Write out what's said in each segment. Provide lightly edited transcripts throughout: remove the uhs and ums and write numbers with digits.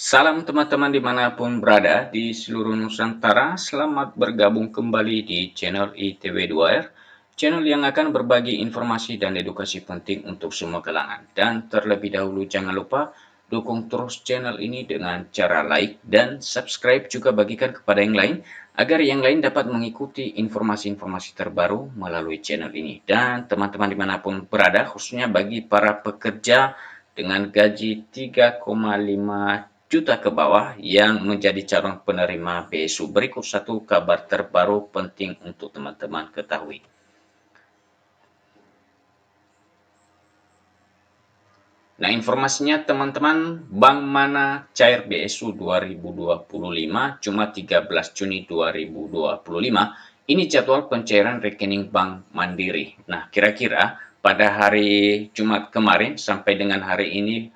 Salam teman-teman dimanapun berada di seluruh Nusantara, selamat bergabung kembali di channel ITW2R, channel yang akan berbagi informasi dan edukasi penting untuk semua kalangan. Dan terlebih dahulu jangan lupa dukung terus channel ini dengan cara like dan subscribe, juga bagikan kepada yang lain agar yang lain dapat mengikuti informasi-informasi terbaru melalui channel ini. Dan teman-teman dimanapun berada, khususnya bagi para pekerja dengan gaji 3,5 juta ke bawah yang menjadi calon penerima BSU. Berikut satu kabar terbaru penting untuk teman-teman ketahui. Nah, informasinya teman-teman, Bank Mana cair BSU 2025 cuma 13 Juni 2025. Ini jadwal pencairan rekening Bank Mandiri. Nah, kira-kira pada hari Jumat kemarin sampai dengan hari ini,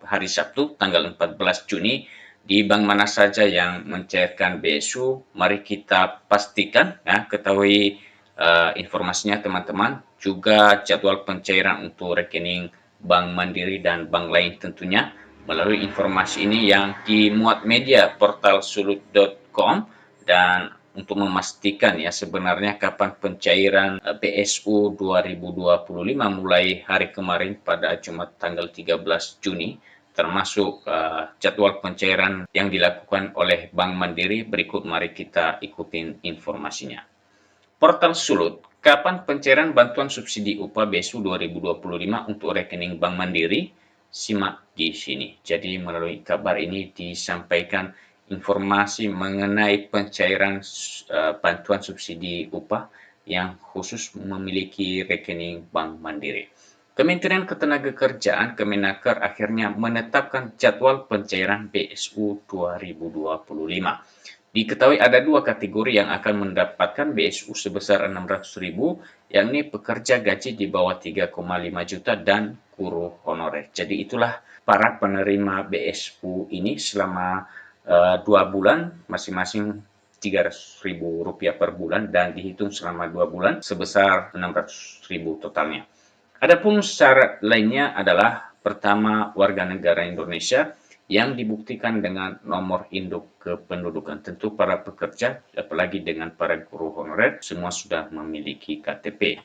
hari Sabtu, tanggal 14 Juni, di bank mana saja yang mencairkan BSU? Mari kita pastikan, ya, ketahui informasinya teman-teman. Juga jadwal pencairan untuk rekening Bank Mandiri dan bank lain tentunya melalui informasi ini yang dimuat media portal sulut.com. Dan untuk memastikan ya sebenarnya kapan pencairan BSU 2025 mulai hari kemarin pada Jumat tanggal 13 Juni, termasuk jadwal pencairan yang dilakukan oleh Bank Mandiri. Berikut mari kita ikutin informasinya. Portal Sulut, kapan pencairan bantuan subsidi upah BSU 2025 untuk rekening Bank Mandiri? Simak di sini. Jadi melalui kabar ini disampaikan informasi mengenai pencairan bantuan subsidi upah yang khusus memiliki rekening Bank Mandiri. Kementerian Ketenagakerjaan Kemenaker akhirnya menetapkan jadwal pencairan BSU 2025. Diketahui ada dua kategori yang akan mendapatkan BSU sebesar 600.000, yakni pekerja gaji di bawah 3,5 juta dan guru honorer. Jadi itulah para penerima BSU ini selama 2 bulan, masing-masing Rp300.000 per bulan dan dihitung selama 2 bulan sebesar 600.000 totalnya. Adapun syarat lainnya adalah pertama, warga negara Indonesia yang dibuktikan dengan nomor induk kependudukan. Tentu para pekerja, apalagi dengan para guru honorer, semua sudah memiliki KTP.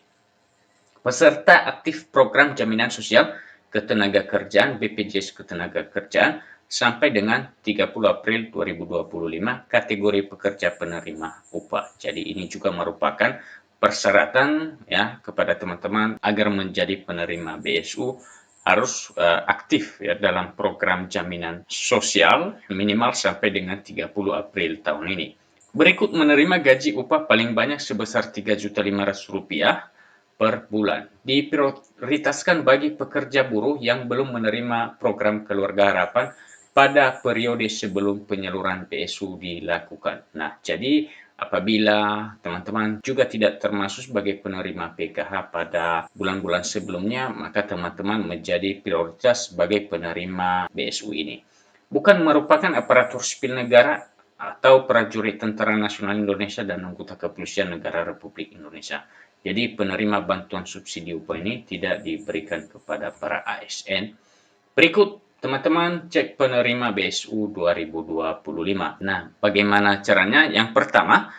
Peserta aktif program jaminan sosial ketenagakerjaan BPJS Ketenagakerjaan sampai dengan 30 April 2025 kategori pekerja penerima upah. Jadi ini juga merupakan persyaratan ya kepada teman-teman agar menjadi penerima BSU harus aktif ya dalam program jaminan sosial minimal sampai dengan 30 April tahun ini. Berikut menerima gaji upah paling banyak sebesar Rp3.500 per bulan. Diprioritaskan bagi pekerja buruh yang belum menerima program Keluarga Harapan pada periode sebelum penyaluran BSU dilakukan. Nah, jadi apabila teman-teman juga tidak termasuk sebagai penerima PKH pada bulan-bulan sebelumnya, maka teman-teman menjadi prioritas sebagai penerima BSU ini. Bukan merupakan aparatur sipil negara atau prajurit Tentara Nasional Indonesia dan anggota Kepolisian Negara Republik Indonesia. Jadi penerima bantuan subsidi upah ini tidak diberikan kepada para ASN. Berikut teman-teman cek penerima BSU 2025. Nah, bagaimana caranya? Yang pertama,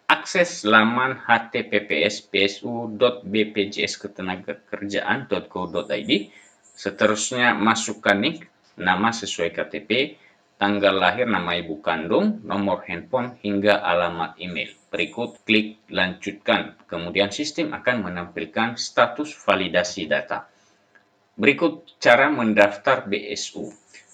akses laman https bsu.bpjsketenagakerjaan.go.id. Seterusnya masukkan nik, nama sesuai KTP, tanggal lahir, nama ibu kandung, nomor handphone, hingga alamat email. Berikut klik lanjutkan, kemudian sistem akan menampilkan status validasi data. Berikut cara mendaftar BSU.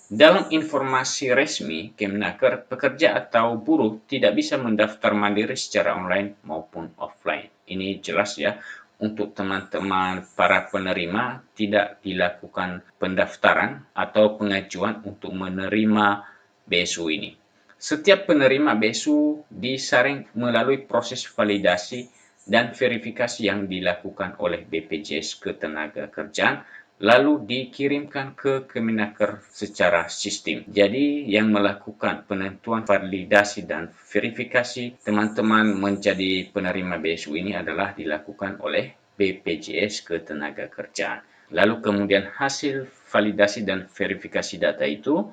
Dalam informasi resmi Kemenaker, pekerja atau buruh tidak bisa mendaftar mandiri secara online maupun offline. Ini jelas ya, untuk teman-teman para penerima tidak dilakukan pendaftaran atau pengajuan untuk menerima BSU ini. Setiap penerima BSU disaring melalui proses validasi dan verifikasi yang dilakukan oleh BPJS Ketenagakerjaan, lalu dikirimkan ke Kemenaker secara sistem. Jadi yang melakukan penentuan validasi dan verifikasi teman-teman menjadi penerima BSU ini adalah dilakukan oleh BPJS Ketenagakerjaan. Lalu kemudian hasil validasi dan verifikasi data itu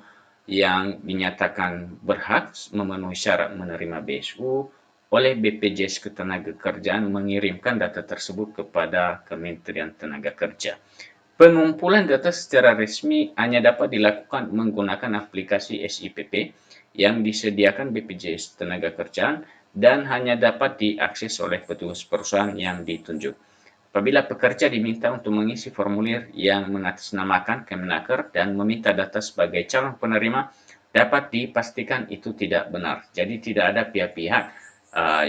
yang dinyatakan berhak memenuhi syarat menerima BSU oleh BPJS Ketenagakerjaan mengirimkan data tersebut kepada Kementerian Tenaga Kerja. Pengumpulan data secara resmi hanya dapat dilakukan menggunakan aplikasi SIPP yang disediakan BPJS Ketenagakerjaan dan hanya dapat diakses oleh petugas perusahaan yang ditunjuk. Apabila pekerja diminta untuk mengisi formulir yang mengatasnamakan Kemenaker dan meminta data sebagai calon penerima, dapat dipastikan itu tidak benar. Jadi tidak ada pihak-pihak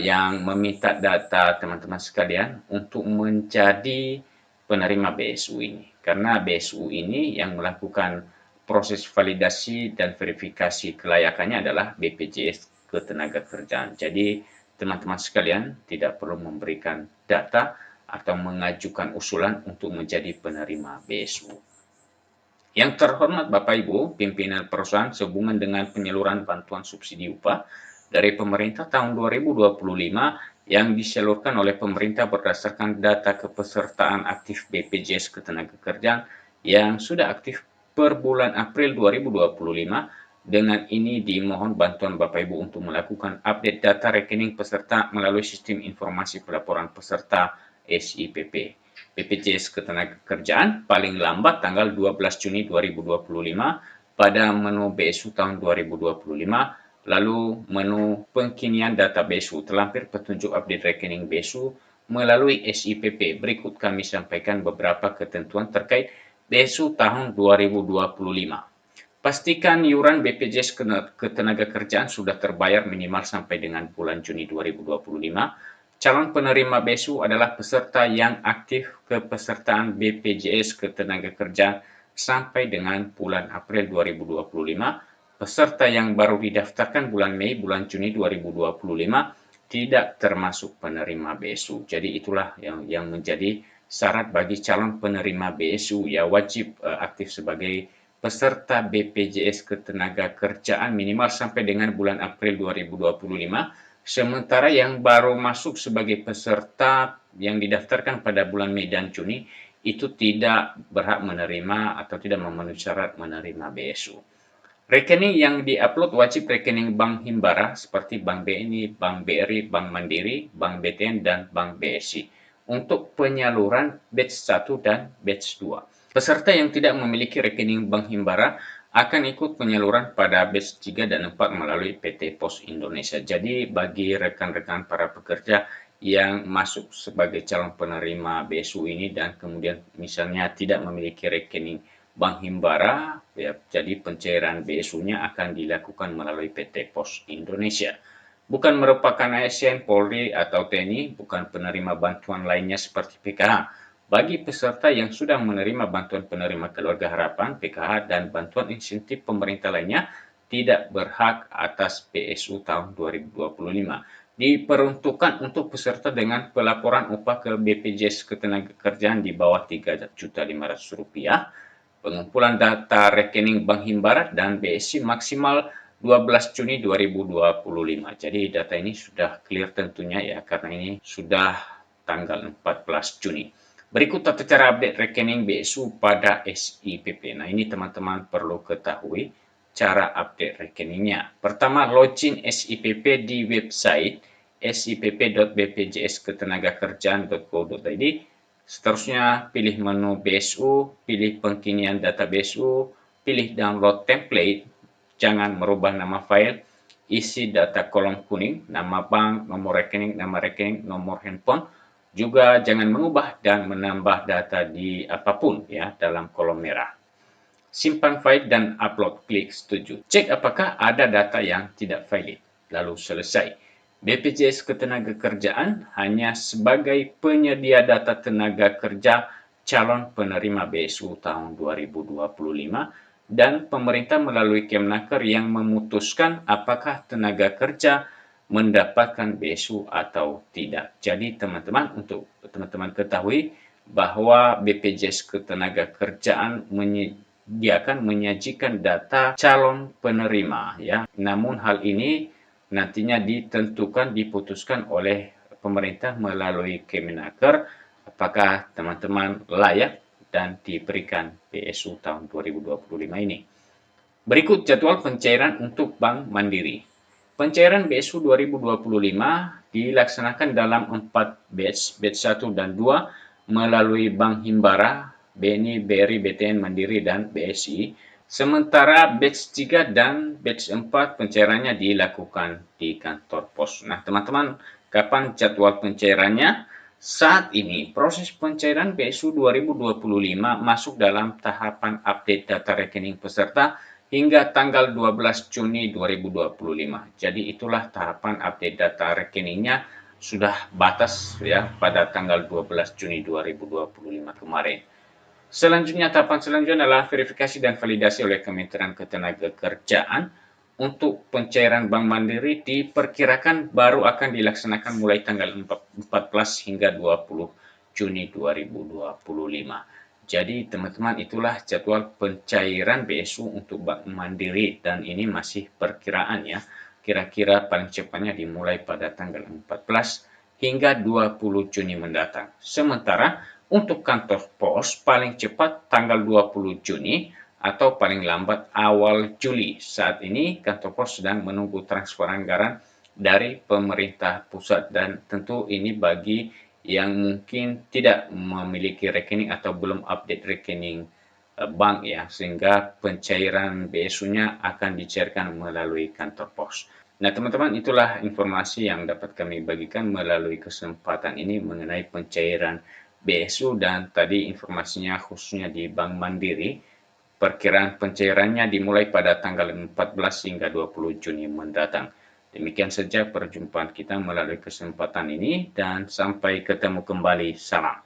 yang meminta data teman-teman sekalian untuk menjadi penerima BSU ini. Karena BSU ini yang melakukan proses validasi dan verifikasi kelayakannya adalah BPJS Ketenagakerjaan. Jadi teman-teman sekalian tidak perlu memberikan data atau mengajukan usulan untuk menjadi penerima BSU. Yang terhormat Bapak Ibu, pimpinan perusahaan sehubungan dengan penyaluran bantuan subsidi upah dari pemerintah tahun 2025 yang disalurkan oleh pemerintah berdasarkan data kepesertaan aktif BPJS Ketenagakerjaan yang sudah aktif per bulan April 2025. Dengan ini dimohon bantuan Bapak Ibu untuk melakukan update data rekening peserta melalui sistem informasi pelaporan peserta SIPP. BPJS Ketenagakerjaan paling lambat tanggal 12 Juni 2025 pada menu BSU tahun 2025, lalu menu pengkinian data BSU terlampir petunjuk update rekening BSU melalui SIPP. Berikut kami sampaikan beberapa ketentuan terkait BSU tahun 2025. Pastikan iuran BPJS Ketenagakerjaan sudah terbayar minimal sampai dengan bulan Juni 2025. Calon penerima BSU adalah peserta yang aktif kepesertaan BPJS Ketenagakerjaan sampai dengan bulan April 2025. Peserta yang baru didaftarkan bulan Mei, bulan Juni 2025 tidak termasuk penerima BSU. Jadi itulah yang menjadi syarat bagi calon penerima BSU, ya wajib aktif sebagai peserta BPJS Ketenagakerjaan minimal sampai dengan bulan April 2025. Sementara yang baru masuk sebagai peserta yang didaftarkan pada bulan Mei dan Juni itu tidak berhak menerima atau tidak memenuhi syarat menerima BSU. Rekening yang diupload wajib rekening Bank Himbara seperti Bank BNI, Bank BRI, Bank Mandiri, Bank BTN, dan Bank BSI untuk penyaluran batch 1 dan batch 2. Peserta yang tidak memiliki rekening Bank Himbara akan ikut penyaluran pada batch 3 dan 4 melalui PT Pos Indonesia. Jadi bagi rekan-rekan para pekerja yang masuk sebagai calon penerima BSU ini dan kemudian misalnya tidak memiliki rekening Bank Himbara, ya, jadi pencairan BSU-nya akan dilakukan melalui PT Pos Indonesia. Bukan merupakan ASN, Polri, atau TNI, bukan penerima bantuan lainnya seperti PKH. Bagi peserta yang sudah menerima bantuan penerima keluarga harapan, PKH, dan bantuan insentif pemerintah lainnya, tidak berhak atas BSU tahun 2025. Diperuntukkan untuk peserta dengan pelaporan upah ke BPJS Ketenagakerjaan di bawah Rp3.500.000, pengumpulan data rekening Bank Himbara dan BSI maksimal 12 Juni 2025. Jadi data ini sudah clear tentunya ya, karena ini sudah tanggal 14 Juni. Berikut tata cara update rekening BSU pada SIPP. Nah, ini teman-teman perlu ketahui cara update rekeningnya. Pertama, login SIPP di website sipp.bpjsketenagakerjaan.co.id. Seterusnya, pilih menu BSU, pilih pengkinian data BSU, pilih download template, jangan merubah nama file, isi data kolom kuning, nama bank, nomor rekening, nomor handphone. Juga jangan mengubah dan menambah data di apapun ya dalam kolom merah. Simpan file dan upload, klik setuju. Cek apakah ada data yang tidak valid, lalu selesai. BPJS Ketenagakerjaan hanya sebagai penyedia data tenaga kerja calon penerima BSU tahun 2025 dan pemerintah melalui Kemenaker yang memutuskan apakah tenaga kerja mendapatkan BSU atau tidak. Jadi teman-teman, untuk teman-teman ketahui bahwa BPJS Ketenagakerjaan menyajikan data calon penerima ya. Namun hal ini nantinya diputuskan oleh pemerintah melalui Kemenaker apakah teman-teman layak dan diberikan BSU tahun 2025 ini. Berikut jadwal pencairan untuk Bank Mandiri. Pencairan BSU 2025 dilaksanakan dalam 4 batch 1 dan 2 melalui Bank Himbara, BNI, BRI, BTN Mandiri, dan BSI. Sementara batch 3 dan batch 4 pencairannya dilakukan di kantor pos. Nah, teman-teman, kapan jadwal pencairannya? Saat ini, proses pencairan BSU 2025 masuk dalam tahapan update data rekening peserta hingga tanggal 12 Juni 2025. Jadi itulah tahapan update data rekeningnya sudah batas ya pada tanggal 12 Juni 2025 kemarin. Selanjutnya, tahapan selanjutnya adalah verifikasi dan validasi oleh Kementerian Ketenagakerjaan. Untuk pencairan Bank Mandiri diperkirakan baru akan dilaksanakan mulai tanggal 14 hingga 20 Juni 2025. Jadi teman-teman, itulah jadwal pencairan BSU untuk Bank Mandiri, dan ini masih perkiraan ya. Kira-kira paling cepatnya dimulai pada tanggal 14 hingga 20 Juni mendatang. Sementara untuk kantor pos paling cepat tanggal 20 Juni atau paling lambat awal Juli. Saat ini kantor pos sedang menunggu transfer anggaran dari pemerintah pusat, dan tentu ini bagi yang mungkin tidak memiliki rekening atau belum update rekening bank ya, sehingga pencairan BSU-nya akan dicairkan melalui kantor pos. Nah, teman-teman, itulah informasi yang dapat kami bagikan melalui kesempatan ini mengenai pencairan BSU, dan tadi informasinya khususnya di Bank Mandiri. Perkiraan pencairannya dimulai pada tanggal 14 hingga 20 Juni mendatang. Demikian saja perjumpaan kita melalui kesempatan ini, dan sampai ketemu kembali. Salam.